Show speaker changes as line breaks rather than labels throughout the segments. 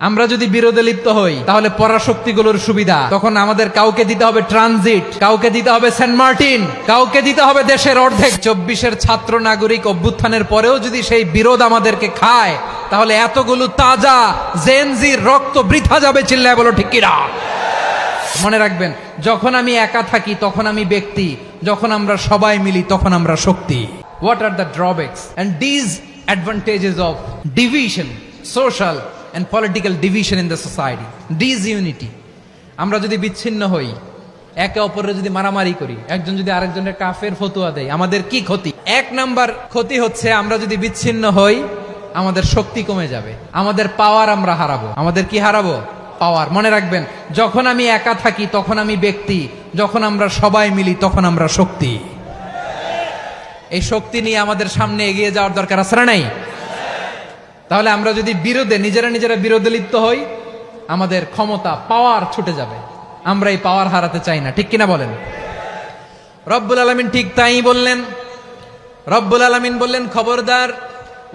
আমরা যদি বিরোধে লিপ্ত হই তাহলে পরাশক্তিগুলোর সুবিধা তখন আমাদের কাউকে দিতে হবে ট্রানজিট, কাউকে দিতে হবে সেন্ট মার্টিন, কাউকে দিতে হবে দেশের অর্ধেক। 24-এর ছাত্র নাগরিক অভ্যুত্থানের পরেও যদি সেই বিরোধ আমাদেরকে খায় তাহলে এতগুলো তাজা জেনজির রক্ত বৃথা যাবে। চিল্লায় বলো ঠিক কিনা? মনে রাখবেন, যখন আমি একা থাকি তখন আমি ব্যক্তি, যখন আমরা সবাই মিলি তখন আমরা শক্তি। What are the drawbacks and disadvantages of division, social and political division in the society? Disunity. আমরা যদি বিচ্ছিন্ন হই, একে অপরের যদি মারামারি করি, একজন যদি আরেকজনের কাফের ফতোয়া দেয়, আমাদের কি ক্ষতি? এক নাম্বার ক্ষতি হচ্ছে আমরা যদি বিচ্ছিন্ন হই আমাদের শক্তি কমে যাবে, আমাদের পাওয়ার আমরা হারাবো। আমাদের কি হারাবো? পাওয়ার। মনে রাখবেন, যখন আমি একা থাকি তখন আমি ব্যক্তি, যখন আমরা সবাই মিলি তখন আমরা শক্তি। এই শক্তি নিয়ে আমাদের সামনে এগিয়ে যাওয়ার দরকার আছে না নাই? তাহলে আমরা যদি নিজেরা বিরোধে লিপ্ত হই আমাদের ক্ষমতা, পাওয়ার ছুটে যাবে। আমরা এই পাওয়ার হারাতে চাই না, ঠিক কিনা বলেন? রব্বুল আলামিন ঠিক তাই বললেন। রব্বুল আলামিন বললেন, খবরদার,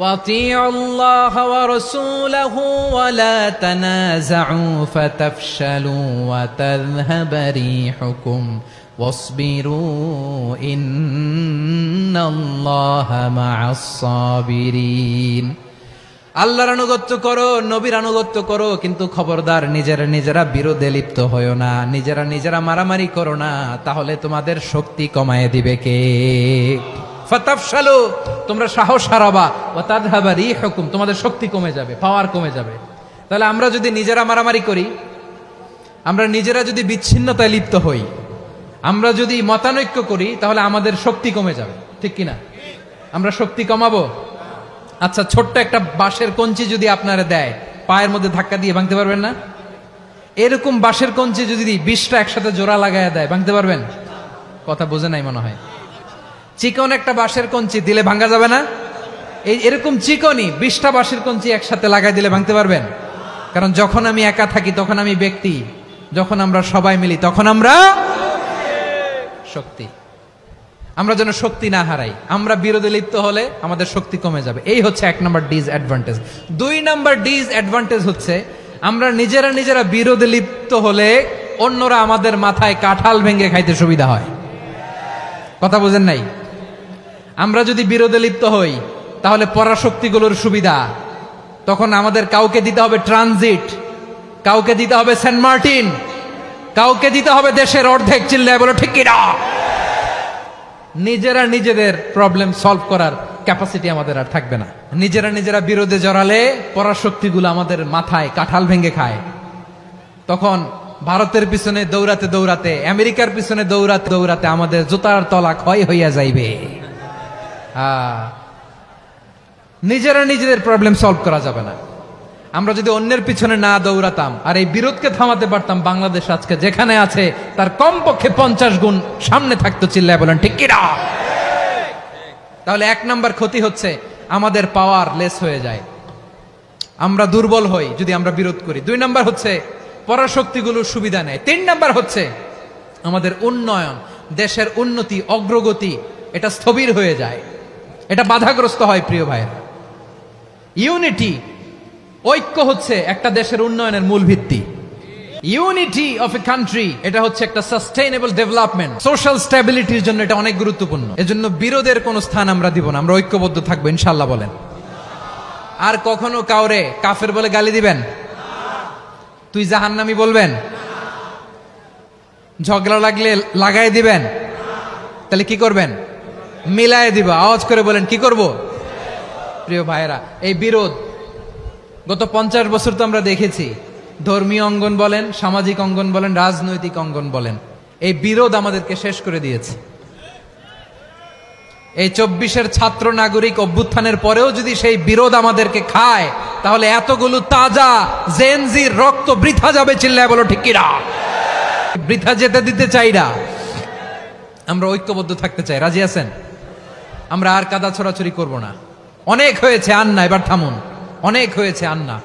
وَأَطِيعُوا اللَّهَ وَرَسُولَهُ وَلَا تَنَازَعُوا فَتَفْشَلُوا وَتَذْهَبَ رِيحُكُمْ وَاصْبِرُوا إِنَّ اللَّهَ مَعَ الصَّابِرِينَ। আল্লাহর আনুগত্য করো, নবীর আনুগত্য করো, কিন্তু খবরদার নিজেরা বিরোধে লিপ্ত হয়ো না, নিজেরা মারামারি করো না, তাহলে তোমাদের শক্তি কমায় দিবে কে? ফাতাফশালু, তোমরা সাহস হারাবা, ওয়া তাযহাবা রিহুকুম, তোমাদের শক্তি কমে যাবে, পাওয়ার কমে যাবে। তাহলে আমরা যদি নিজেরা মারামারি করি, আমরা নিজেরা যদি বিচ্ছিন্নতায় লিপ্ত হই, আমরা যদি মতানৈক্য করি, তাহলে আমাদের শক্তি কমে যাবে, ঠিক কিনা? আমরা শক্তি কমাবো। আচ্ছা, ছোট্ট একটা বাঁশের কঞ্চি যদি আপনারা দেয়, পায়ের মধ্যে ধাক্কা দিয়ে ভাঙতে পারবেন না? এরকম বাঁশের কঞ্চি যদি 20টা একসাথে জোড়া লাগায় দেয়, ভাঙতে পারবেন? কথা বোঝে নাই মনে হয়। চিকন একটা বাঁশের কঞ্চি দিলে ভাঙা যাবে না? এরকম চিকনই 20টা বাঁশের কঞ্চি একসাথে লাগাই দিলে ভাঙতে পারবেন? কারণ যখন আমি একা থাকি তখন আমি ব্যক্তি, যখন আমরা সবাই মিলি তখন আমরা শক্তি। আমরা যেন শক্তি না হারাই। আমরা বিরোধে লিপ্ত হলে আমাদের শক্তি কমে যাবে। এই হচ্ছে 1 নাম্বার ডিসঅ্যাডভান্টেজ। 2 নাম্বার ডিসঅ্যাডভান্টেজ হচ্ছে আমরা নিজেরা বিরোধে লিপ্ত হলে অন্যরা আমাদের মাথায় কাঁঠাল ভেঙে খাইতে সুবিধা হয়। কথা বোঝেন নাই? আমরা যদি বিরোধে লিপ্ত হই তাহলে পরাশক্তিগুলোর সুবিধা তখন আমাদের কাউকে দিতে হবে ট্রানজিট, কাউকে দিতে হবে সেন্ট মার্টিন, কাউকে দিতে হবে দেশের অর্ধেক। চিল্লায় বলো ঠিক কিনা? নিজেদের প্রবলেম সলভ করার ক্যাপাসিটি আমাদের আর থাকবে না। নিজেরা বিরোধে জড়ালে পরাশক্তিগুলো আমাদের মাথায় কাঁঠাল ভেঙে খায়। তখন ভারতের পিছনে দৌড়াতে, আমেরিকার পিছনে দৌড়াতে আমাদের জুতার তলা ক্ষয় হইয়া যাইবে। নিজেদের প্রবলেম সলভ করা যাবে না। আমরা যদি অন্যের পিছনে না দৌড়াতাম আর এই বিরোধকে থামাতে পারতাম, বাংলাদেশ আজকে যেখানে আছে তার কমপক্ষে 50 গুণ সামনে থাকতো। চিল্লায় বলেন ঠিক কিনা? তাহলে 1 নাম্বার ক্ষতি হচ্ছে আমাদের পাওয়ার লেস হয়ে যায়, আমরা দুর্বল হই যদি আমরা বিরোধ করি। 2 নাম্বার হচ্ছে পরাশক্তিগুলোর সুবিধা নেয়। 3 নাম্বার হচ্ছে আমাদের উন্নয়ন, দেশের উন্নতি, অগ্রগতি, এটা স্থবির হয়ে যায়, এটা বাধাগ্রস্ত হয়। প্রিয় ভাইয়েরা, ইউনিটি, ঐক্য হচ্ছে একটা দেশের উন্নয়নের মূল ভিত্তি। ইউনিটি অফ এ কান্ট্রি, এটা হচ্ছে একটা সাস্টেইনেবল ডেভেলপমেন্ট, সোশ্যাল স্ট্যাবিলিটির জন্য এটা অনেক গুরুত্বপূর্ণ। এজন্য বিরোধের কোনো স্থান আমরা দিব না, আমরা ঐক্যবদ্ধ থাকবো ইনশাআল্লাহ। বলেন, আর কখনো কাউরে কাফের বলে গালি দিবেন? তুই জাহান্নামী বলবেন? ঝগড়া লাগলে লাগাই দিবেন? তাহলে কি করবেন? মিলায় দিব। আওয়াজ করে বলেন, কি করব? প্রিয় ভাইয়েরা, এই বিরোধ গত 50 বছর তো আমরা দেখেছি। ধর্মীয় অঙ্গন বলেন, সামাজিক অঙ্গন বলেন, রাজনৈতিক অঙ্গন বলেন, এই বিরোধ আমাদেরকে শেষ করে দিয়েছে। এই 24-এর ছাত্র নাগরিক অভ্যুত্থানের পরেও যদি সেই বিরোধ আমাদেরকে খায় তাহলে এতগুলো তাজা জেনজির রক্ত বৃথা যাবে। চিল্লায় বলো ঠিক কিনা? বৃথা যেতে দিতে চাই না, আমরা ঐক্যবদ্ধ থাকতে চাই। রাজি আছেন? আমরা আর কাদা ছড়াছড়ি করব না। অনেক হয়েছে, আন্না, এবার থামুন। অনেক হয়েছে, আন্না।